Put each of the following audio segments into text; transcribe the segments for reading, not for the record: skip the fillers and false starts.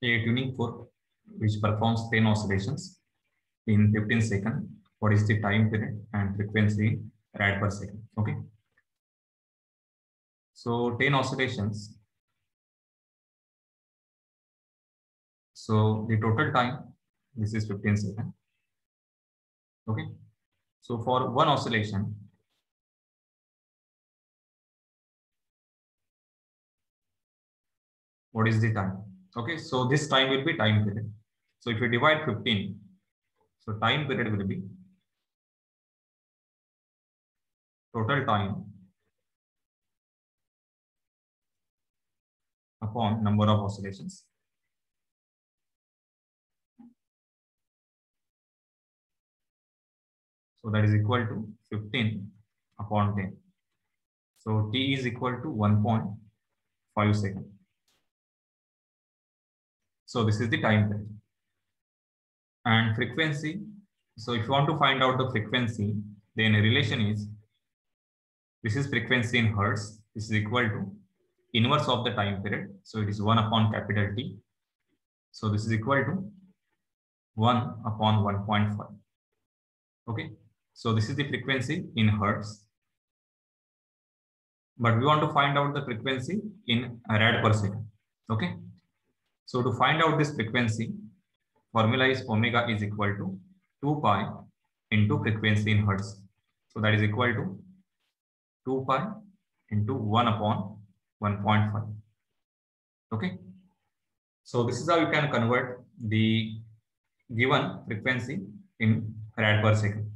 a tuning fork which performs 10 oscillations in 15 seconds. What is the time period and frequency in rad per second? Okay. So 10 oscillations. So the total time, this is 15 seconds. Okay. So for one oscillation, what is the time? Okay. So this time will be time period. So if you divide 15, so time period will be total time upon number of oscillations. So that is equal to 15 upon 10. So T is equal to 1.5 seconds. So this is the time period. And frequency. So if you want to find out the frequency, then a relation is, this is frequency in hertz. This is equal to inverse of the time period. So it is 1 upon capital T. So this is equal to 1 upon 1.5. Okay. So this is the frequency in hertz. But we want to find out the frequency in rad per second. Okay. So to find out this frequency, formula is omega is equal to 2 pi into frequency in hertz. So that is equal to 2 pi into 1 upon 1.5. Okay. So this is how you can convert the given frequency in rad per second.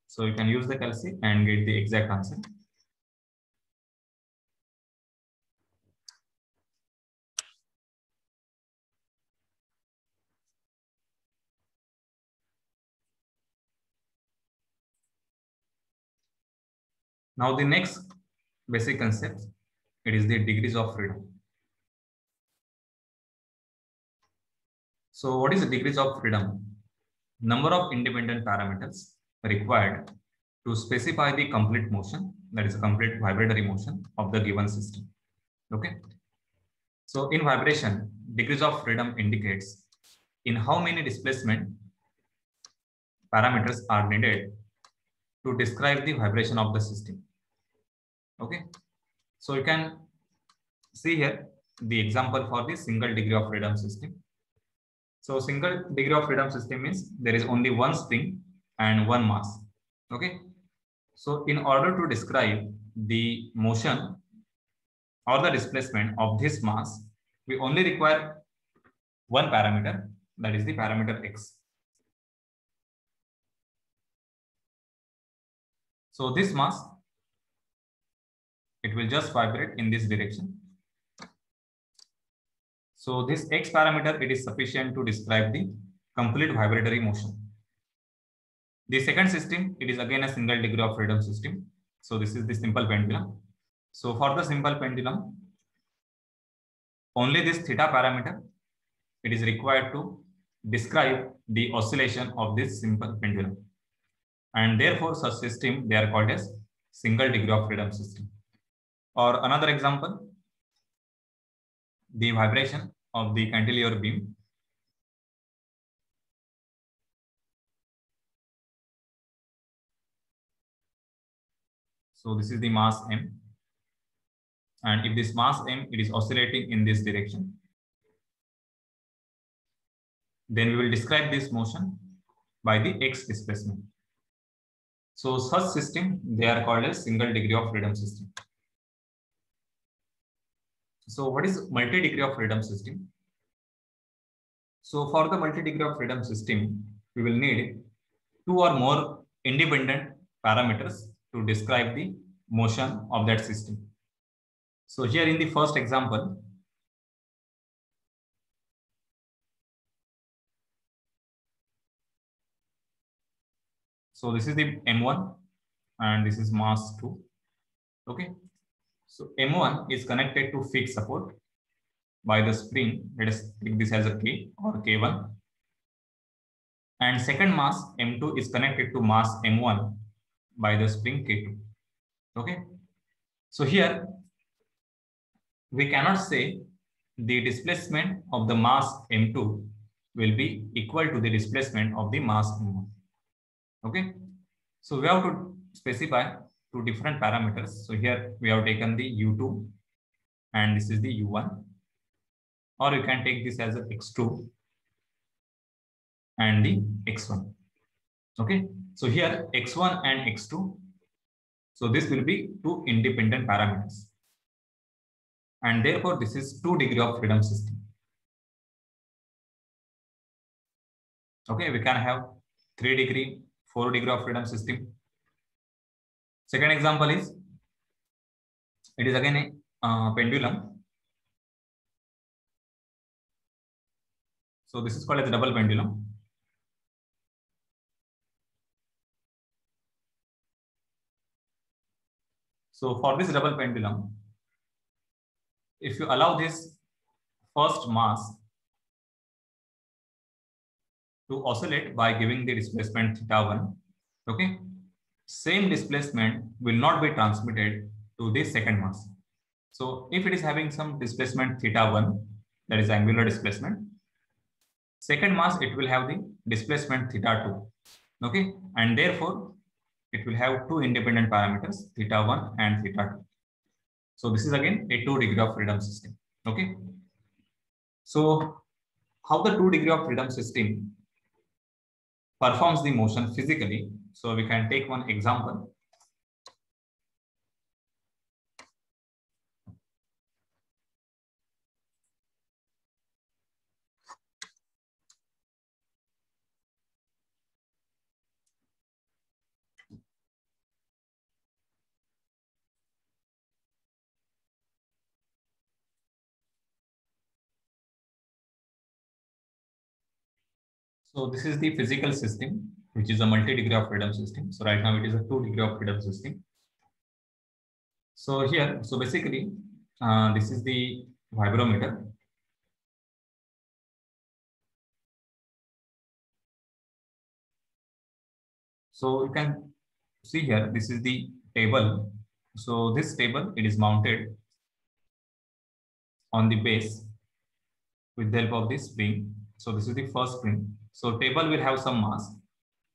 So you can use the calci and get the exact answer. Now the next basic concept, it is the degrees of freedom. So what is the degrees of freedom? Number of independent parameters required to specify the complete motion, that is a complete vibratory motion of the given system. Okay. So in vibration, degrees of freedom indicates in how many displacement parameters are needed to describe the vibration of the system. Okay. So you can see here the example for the single degree of freedom system. So single degree of freedom system means there is only one spring and one mass. Okay. So in order to describe the motion or the displacement of this mass, we only require one parameter, that is the parameter x. So this mass, it will just vibrate in this direction. So this x parameter, it is sufficient to describe the complete vibratory motion. The second system, it is again a single degree of freedom system. So this is the simple pendulum. So for the simple pendulum, only this theta parameter, it is required to describe the oscillation of this simple pendulum. And therefore such system, they are called as single degree of freedom system. Or another example, the vibration of the cantilever beam. So this is the mass m. And if this mass m, it is oscillating in this direction, then we will describe this motion by the x displacement. So such system, they are called as single degree of freedom system. So what is multi-degree of freedom system? So for the multi-degree of freedom system, we will need two or more independent parameters to describe the motion of that system. So here in the first example, so this is the M1 and this is mass 2. Okay. So M1 is connected to fixed support by the spring. Let us take this as a K or K1. And second mass M2 is connected to mass M1 by the spring K2. Okay. So here we cannot say the displacement of the mass m2 will be equal to the displacement of the mass m1. Okay, so we have to specify two different parameters. So here we have taken the u2 and this is the u1, or you can take this as a x2 and the x1. Okay, so here x1 and x2, so this will be two independent parameters, and therefore this is 2 degree of freedom system. Okay, we can have 3 degree, 4 degree of freedom system. Second example is, it is again a pendulum. So this is called as a double pendulum. So for this double pendulum, if you allow this first mass to oscillate by giving the displacement θ1, okay, same displacement will not be transmitted to the second mass. So if it is having some displacement θ1, that is angular displacement, second mass it will have the displacement θ2, okay, and therefore it will have two independent parameters, θ1 and θ2. So this is again a 2 degree of freedom system. Okay, so how the 2 degree of freedom system performs the motion physically? So we can take one example. So this is the physical system, which is a multi-degree of freedom system. So right now it is a 2 degree of freedom system. So here, so basically, this is the vibrometer. So you can see here, this is the table. So this table, it is mounted on the base with the help of this spring. So this is the first spring. So table will have some mass.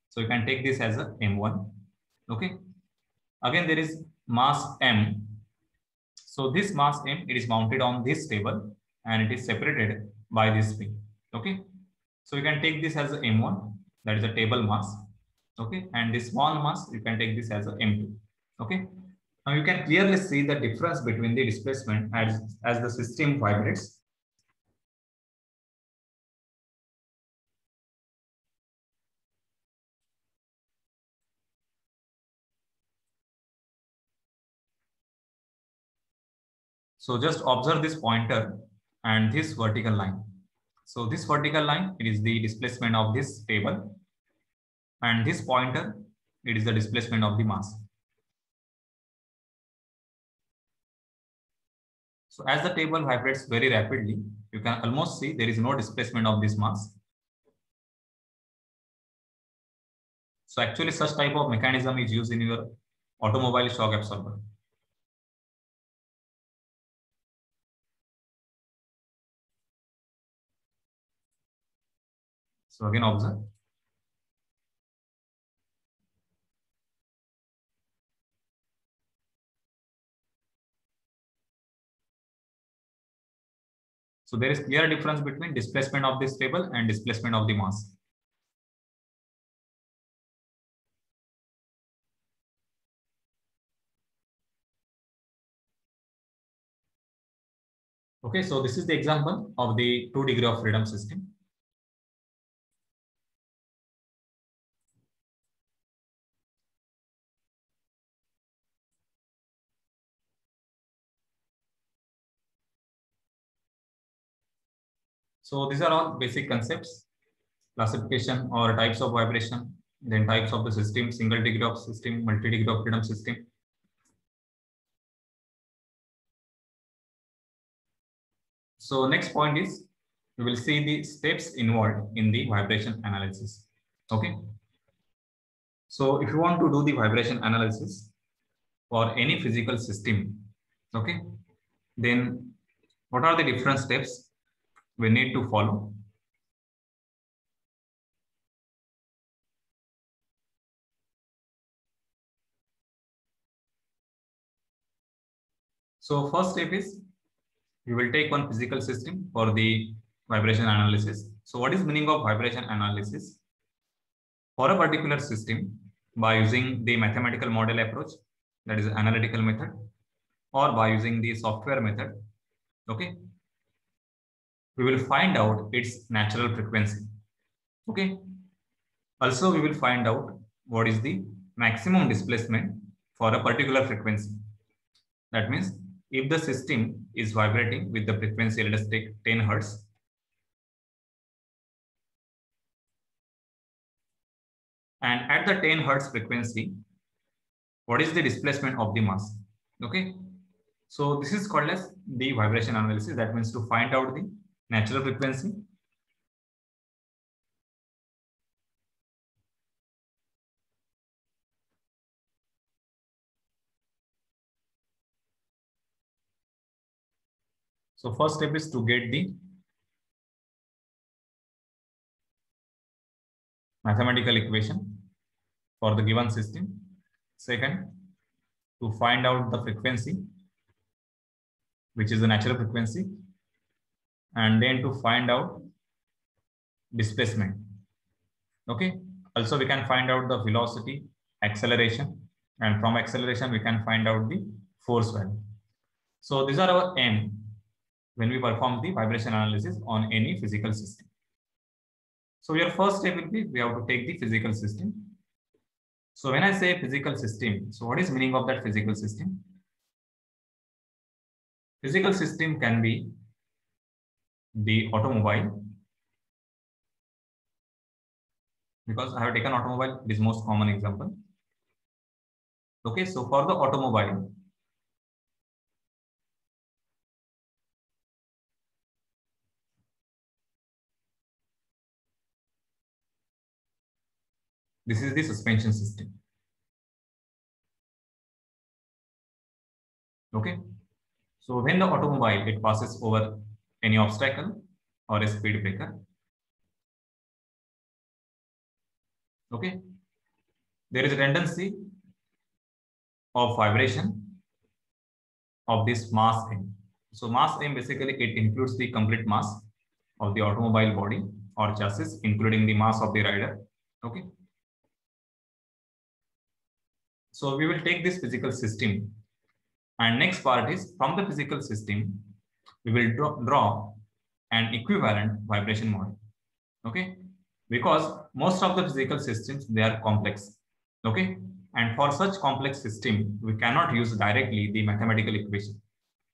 So you can take this as a m1. Okay. Again, there is mass m. So this mass m, it is mounted on this table and it is separated by this spring. Okay. So you can take this as a m1, that is a table mass. Okay. And this small mass, you can take this as a m2. Okay. Now you can clearly see the difference between the displacement as the system vibrates. So just observe this pointer and this vertical line. So this vertical line, it is the displacement of this table, and this pointer, it is the displacement of the mass. So as the table vibrates very rapidly, you can almost see there is no displacement of this mass. So actually such type of mechanism is used in your automobile shock absorber. So again observe. So there is clear difference between displacement of this table and displacement of the mass. Okay, so this is the example of the 2 degree of freedom system. So these are all basic concepts, classification or types of vibration, then types of the system, single degree of system, multi-degree of freedom system. So next point is, we will see the steps involved in the vibration analysis. Okay. So if you want to do the vibration analysis for any physical system, okay, then What are the different steps we need to follow? So first step is we will take one physical system for the vibration analysis. So what is meaning of vibration analysis? For a particular system, by using the mathematical model approach, that is analytical method, or by using the software method, okay, we will find out its natural frequency. Okay. Also, we will find out what is the maximum displacement for a particular frequency. That means if the system is vibrating with the frequency, let us take 10 Hertz. And at the 10 Hertz frequency, what is the displacement of the mass? Okay. So this is called as the vibration analysis. That means to find out the natural frequency. So first step is to get the mathematical equation for the given system. Second, to find out the frequency, which is the natural frequency, and then to find out displacement. Okay. Also, we can find out the velocity, acceleration, and from acceleration, we can find out the force value. So these are our aim when we perform the vibration analysis on any physical system. So your first step will be we have to take the physical system. So when I say physical system, so what is meaning of that physical system? Physical system can be the automobile, because I have taken automobile, it is most common example. Okay, so for the automobile, this is the suspension system. Okay, so when the automobile, it passes over any obstacle or a speed breaker, okay, there is a tendency of vibration of this mass M. So mass M basically it includes the complete mass of the automobile body or chassis, including the mass of the rider. Okay. So we will take this physical system, and next part is from the physical system, we will draw an equivalent vibration model. Okay, because most of the physical systems, they are complex. Okay, and for such complex system, we cannot use directly the mathematical equation.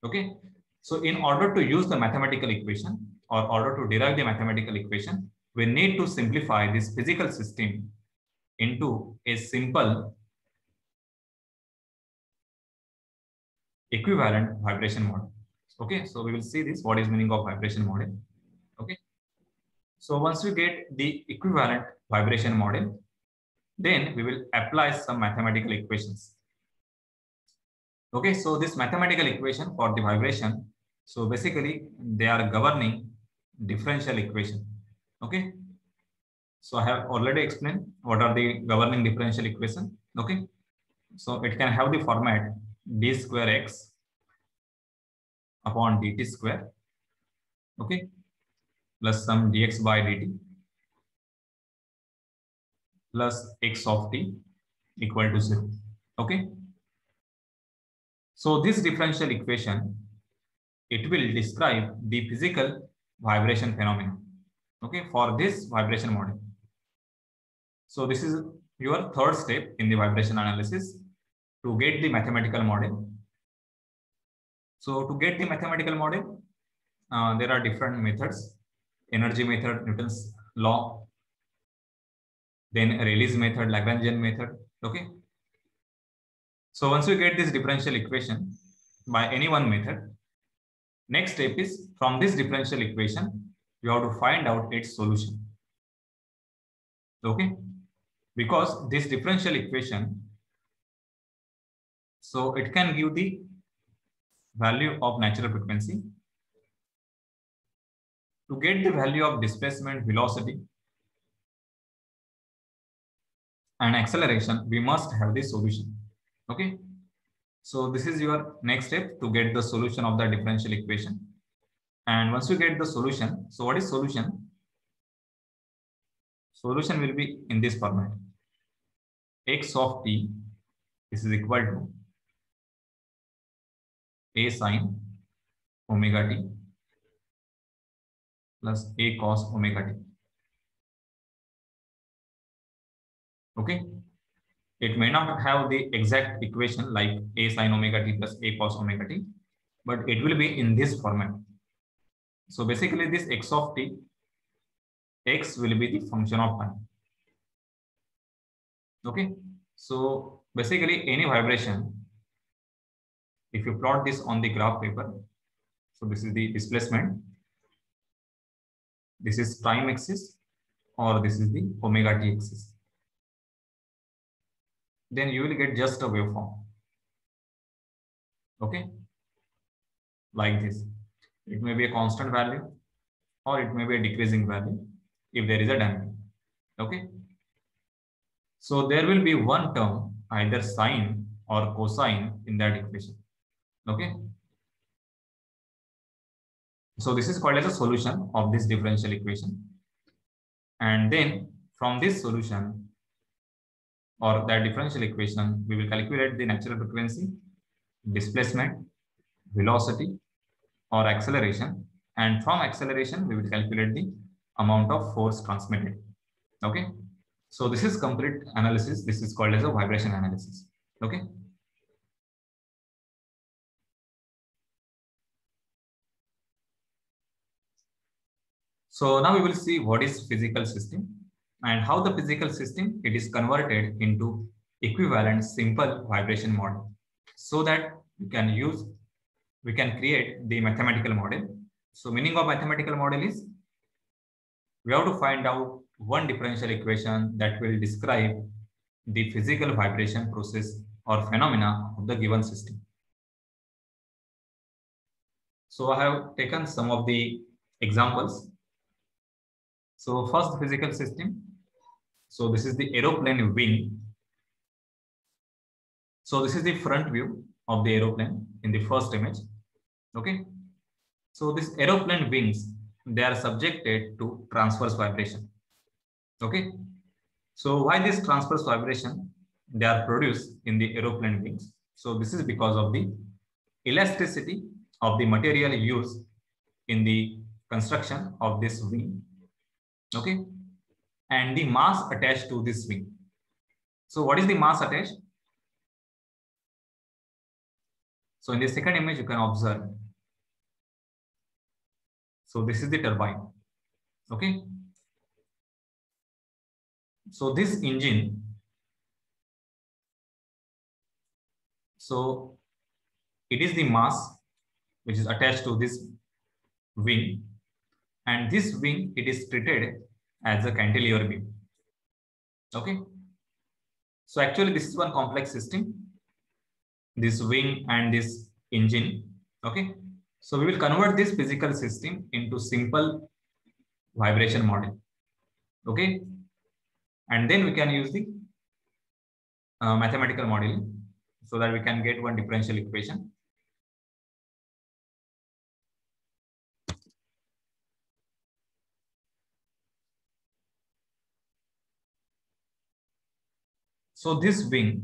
Okay, so in order to use the mathematical equation or order to derive the mathematical equation, we need to simplify this physical system into a simple equivalent vibration model. Okay, so we will see this, what is meaning of vibration model. Okay, so once we get the equivalent vibration model, then we will apply some mathematical equations. Okay, so this mathematical equation for the vibration, so basically they are governing differential equation. Okay, so I have already explained what are the governing differential equation. Okay, so it can have the format d square x upon dt square, okay, plus some dx by dt plus x of t equal to 0. Okay, so this differential equation, it will describe the physical vibration phenomena. Okay, for this vibration model. So this is your third step in the vibration analysis to get the mathematical model. So to get the mathematical model, there are different methods: energy method, Newton's law, then Rayleigh's method, Lagrangian method. Okay. So once we get this differential equation by any one method, next step is from this differential equation, you have to find out its solution. Okay, because this differential equation, so it can give the value of natural frequency, To get the value of displacement, velocity, and acceleration, we must have the solution. Okay. So this is your next step to get the solution of the differential equation. And once you get the solution, so what is solution? Solution will be in this format. X of t, this is equal to a sine omega t plus a cos omega t. Okay. It may not have the exact equation like a sine omega t plus a cos omega t, but it will be in this format. So basically this x of t, x will be the function of time. Okay. So basically any vibration, if you plot this on the graph paper, so this is the displacement, this is time axis, or this is the omega t axis, then you will get just a waveform. Okay. Like this. It may be a constant value or it may be a decreasing value if there is a damping. Okay. So there will be one term, either sine or cosine in that equation. Okay. So this is called as a solution of this differential equation. And then from this solution or that differential equation, we will calculate the natural frequency, displacement, velocity, or acceleration. And from acceleration, we will calculate the amount of force transmitted. Okay. So this is complete analysis. This is called as a vibration analysis. Okay. So now we will see what is physical system and how the physical system, it is converted into equivalent simple vibration model so that we can create the mathematical model. So meaning of mathematical model is we have to find out one differential equation that will describe the physical vibration process or phenomena of the given system. So I have taken some of the examples. So first physical system. So this is the aeroplane wing. So this is the front view of the aeroplane in the first image. Okay. So this aeroplane wings, they are subjected to transverse vibration. Okay. So why this transverse vibration? They are produced in the aeroplane wings. So this is because of the elasticity of the material used in the construction of this wing. Okay. And the mass attached to this wing. So what is the mass attached? So in the second image, you can observe. So this is the turbine. Okay. So this engine, so it is the mass which is attached to this wing, and this wing, it is treated as a cantilever beam. Okay. So actually this is one complex system, this wing and this engine. Okay. So we will convert this physical system into simple vibration model. Okay. And then we can use the mathematical modeling so that we can get one differential equation. So this wing,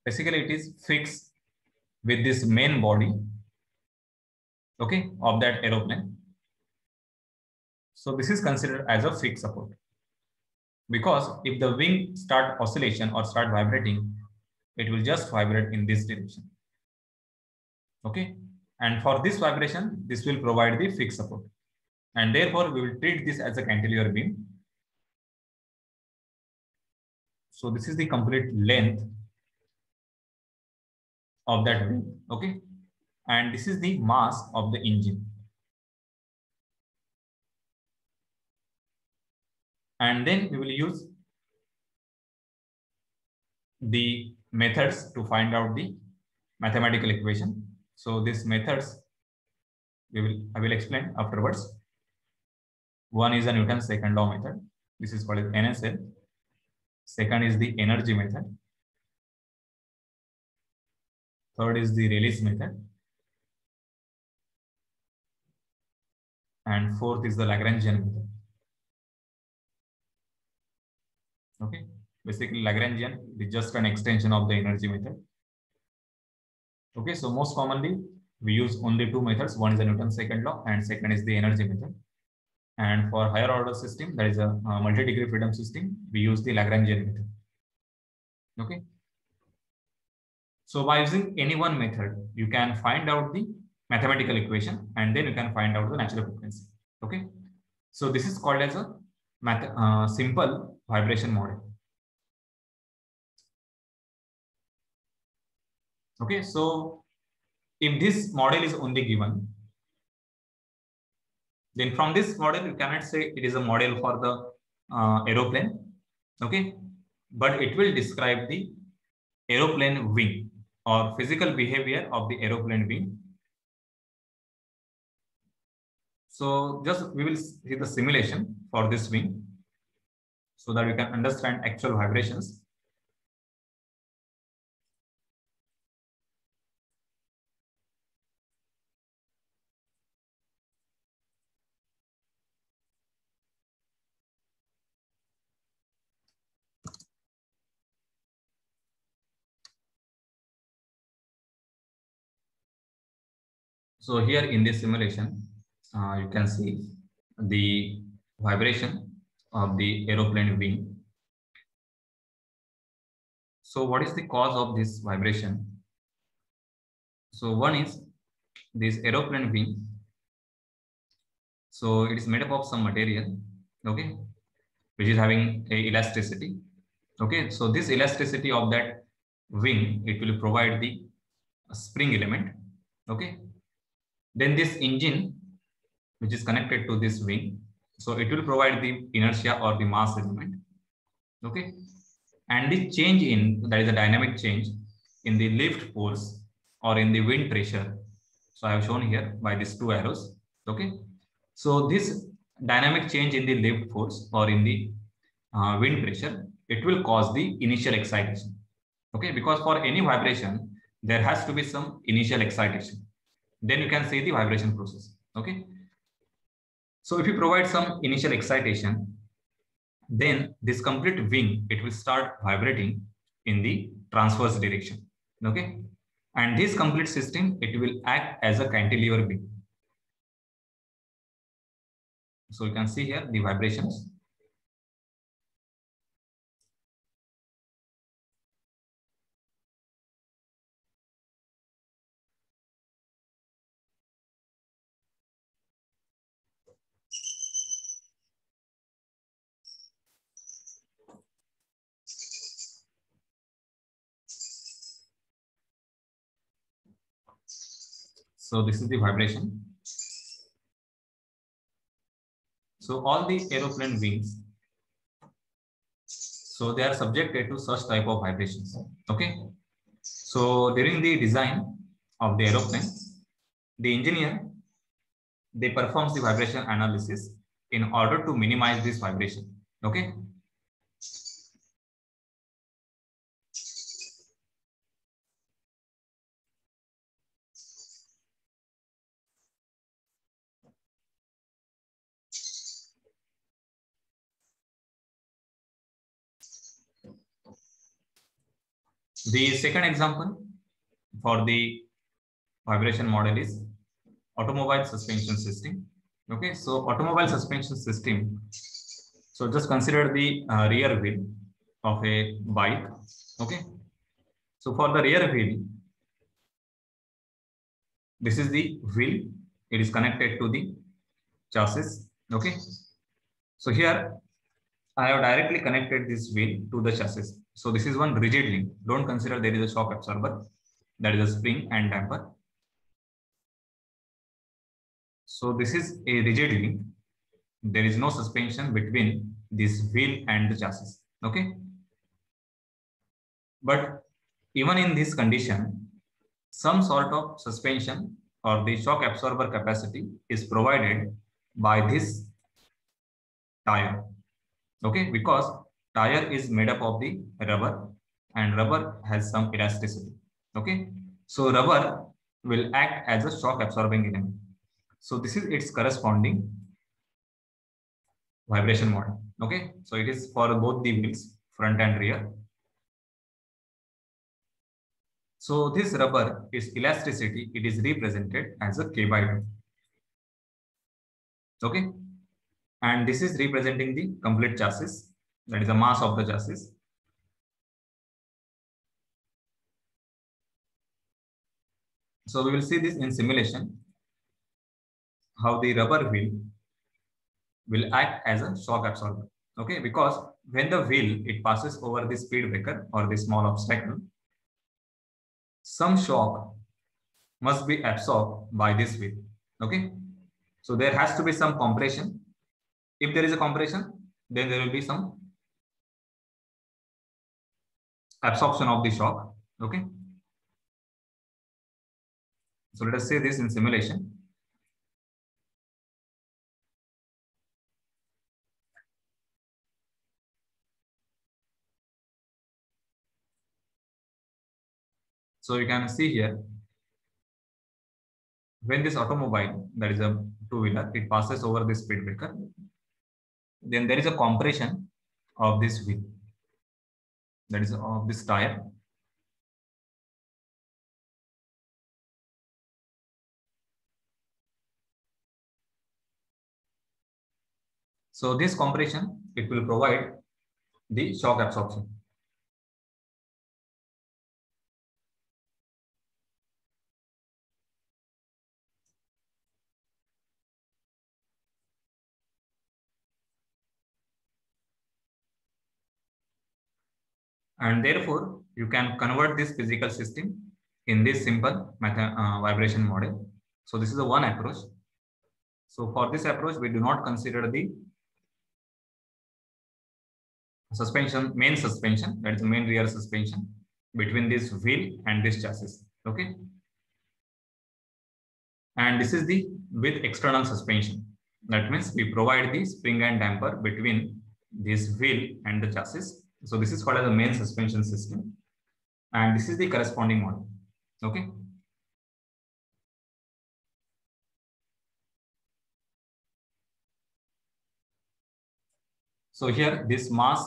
basically it is fixed with this main body, okay, of that aeroplane. So this is considered as a fixed support, because if the wing start oscillation or start vibrating, it will just vibrate in this direction. Okay. And for this vibration, this will provide the fixed support. And therefore, we will treat this as a cantilever beam. So this is the complete length of that wing. Okay. And this is the mass of the engine. And then we will use the methods to find out the mathematical equation. So these methods I will explain afterwards. One is a Newton's second law method. This is called NSL. Second is the energy method. Third is the Rayleigh's method. And fourth is the Lagrangian method. Okay. Basically, Lagrangian is just an extension of the energy method. Okay. So most commonly, we use only two methods. One is the Newton's second law and second is the energy method. And for higher order system, that is a multi-degree freedom system, we use the Lagrangian method. Okay. So by using any one method, you can find out the mathematical equation and then you can find out the natural frequency. Okay. So this is called as a simple vibration model. Okay. So if this model is only given, then from this model, you cannot say it is a model for the aeroplane. Okay. But it will describe the aeroplane wing or physical behavior of the aeroplane wing. So just we will see the simulation for this wing so that we can understand actual vibrations. So here in this simulation, you can see the vibration of the aeroplane wing. So what is the cause of this vibration? So one is this aeroplane wing. So it is made up of some material, okay, which is having a elasticity. Okay, so this elasticity of that wing, it will provide the spring element. Okay, then this engine, which is connected to this wing, so it will provide the inertia or the mass element. Okay, and the change in, that is a dynamic change in the lift force or in the wind pressure. So I have shown here by these two arrows. Okay, so this dynamic change in the lift force or in the wind pressure, it will cause the initial excitation. Okay, because for any vibration, there has to be some initial excitation. Then you can see the vibration process. Okay, so if you provide some initial excitation, then this complete wing, it will start vibrating in the transverse direction. Okay, and this complete system, it will act as a cantilever beam. So you can see here the vibrations. So this is the vibration. So all the aeroplane wings, so they are subjected to such type of vibrations. Okay. So during the design of the aeroplane, the engineer, they performs the vibration analysis in order to minimize this vibration. Okay. The second example for the vibration model is automobile suspension system. Okay, so automobile suspension system. So just consider the rear wheel of a bike. Okay, so for the rear wheel, this is the wheel. It is connected to the chassis. Okay, so here I have directly connected this wheel to the chassis. So this is one rigid link. Don't consider there is a shock absorber. That is a spring and damper. So this is a rigid link. There is no suspension between this wheel and the chassis. Okay. But even in this condition, some sort of suspension or the shock absorber capacity is provided by this tire. Okay, because tire is made up of the rubber and rubber has some elasticity. Okay, so rubber will act as a shock absorbing element. So this is its corresponding vibration model. Okay, so it is for both the wheels, front and rear. So this rubber is elasticity, it is represented as a K by 2. Okay, and this is representing the complete chassis, that is the mass of the chassis. So we will see this in simulation, how the rubber wheel will act as a shock absorber. Okay, because when the wheel it passes over the speed breaker or the small obstacle, some shock must be absorbed by this wheel. Okay, so there has to be some compression. If there is a compression, then there will be some absorption of the shock. Okay, so let us say this in simulation. So you can see here, when this automobile, that is a two-wheeler, it passes over the speed breaker, then there is a compression of this wheel, that is of this tire. So this compression, it will provide the shock absorption. And therefore, you can convert this physical system in this simple vibration model. So this is the one approach. So for this approach, we do not consider the suspension, main suspension, that is the main rear suspension between this wheel and this chassis. Okay. And this is the with external suspension. That means we provide the spring and damper between this wheel and the chassis. So this is called as the main suspension system. And this is the corresponding model. Okay. So here this mass,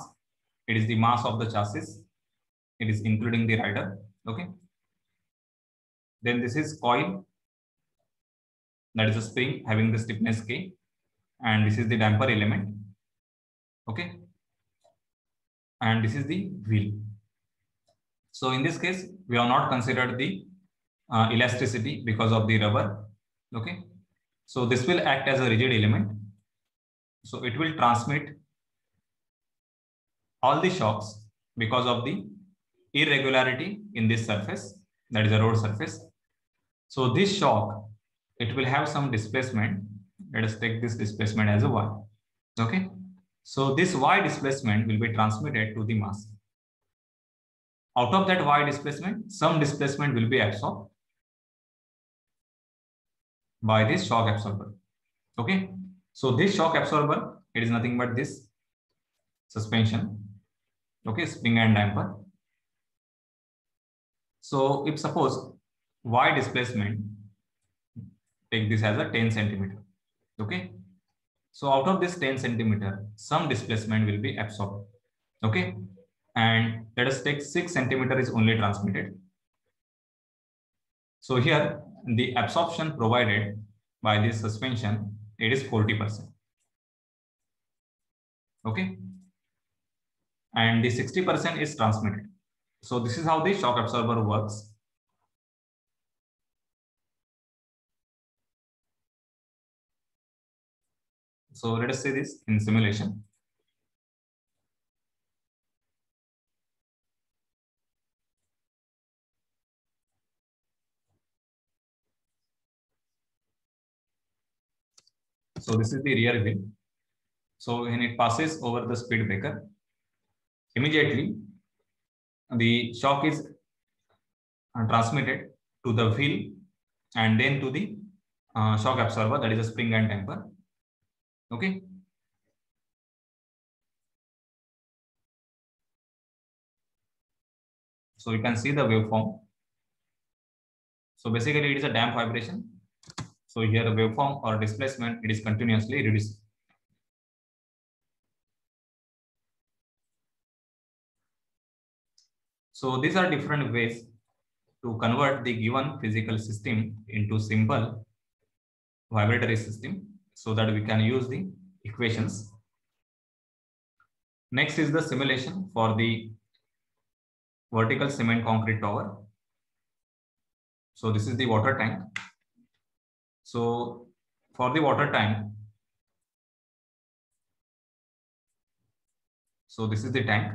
it is the mass of the chassis. It is including the rider. Okay. Then this is coil, that is a spring having the stiffness K, and this is the damper element. Okay. And this is the wheel. So in this case, we have not considered the elasticity because of the rubber. Okay. So this will act as a rigid element. So it will transmit all the shocks because of the irregularity in this surface, that is a road surface. So this shock, it will have some displacement. Let us take this displacement as a y. Okay. So this y displacement will be transmitted to the mass. Out of that y displacement, some displacement will be absorbed by this shock absorber. Okay. So this shock absorber, it is nothing but this suspension. Okay, spring and damper. So if suppose y displacement, take this as a 10 centimeter. Okay. So out of this 10 centimeter, some displacement will be absorbed. Okay. And let us take 6 centimeter is only transmitted. So here the absorption provided by this suspension, it is 40%. Okay. And the 60% is transmitted. So this is how the shock absorber works. So let us see this in simulation. So this is the rear wheel. So when it passes over the speed breaker, immediately the shock is transmitted to the wheel and then to the shock absorber, that is a spring and damper. Okay. So you can see the waveform. So basically it is a damp vibration. So here the waveform or displacement, it is continuously reduced. So these are different ways to convert the given physical system into simple vibratory system so that we can use the equations. Next is the simulation for the vertical cement concrete tower. So this is the water tank. So for the water tank, so this is the tank.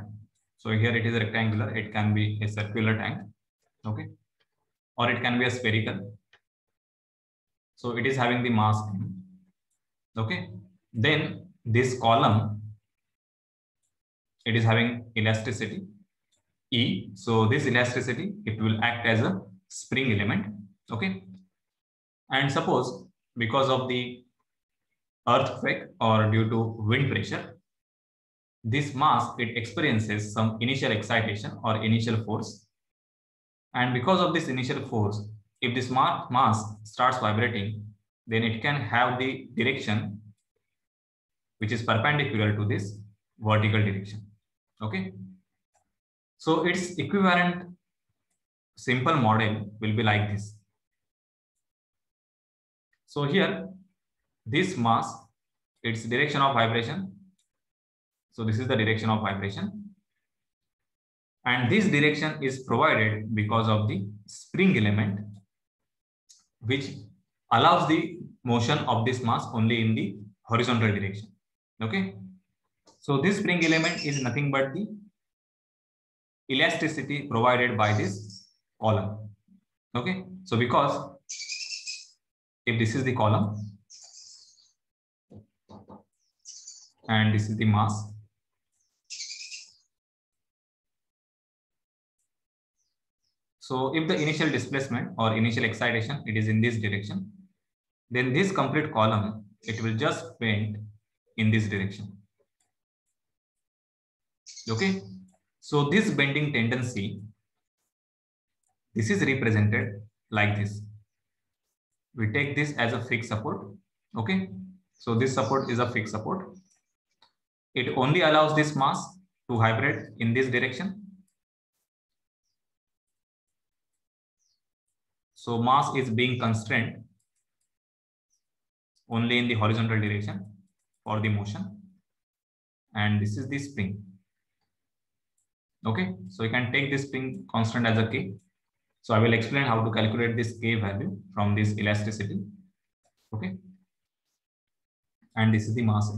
So here it is rectangular. It can be a circular tank, okay, or it can be a spherical. So it is having the mass M, okay. Then this column, it is having elasticity E. So this elasticity, it will act as a spring element, okay. And suppose because of the earthquake or due to wind pressure, this mass, it experiences some initial excitation or initial force. And because of this initial force, if this mass starts vibrating, then it can have the direction which is perpendicular to this vertical direction, okay. So its equivalent simple model will be like this. So here, this mass, its direction of vibration. So this is the direction of vibration. And this direction is provided because of the spring element, which allows the motion of this mass only in the horizontal direction, okay. So this spring element is nothing but the elasticity provided by this column, okay. So because if this is the column and this is the mass, so if the initial displacement or initial excitation, it is in this direction, then this complete column, it will just bend in this direction, okay. So this bending tendency, this is represented like this. We take this as a fixed support, okay. So this support is a fixed support. It only allows this mass to vibrate in this direction. So mass is being constrained only in the horizontal direction for the motion. And this is the spring, okay. So you can take this spring constant as a K. So I will explain how to calculate this K value from this elasticity, okay. And this is the mass.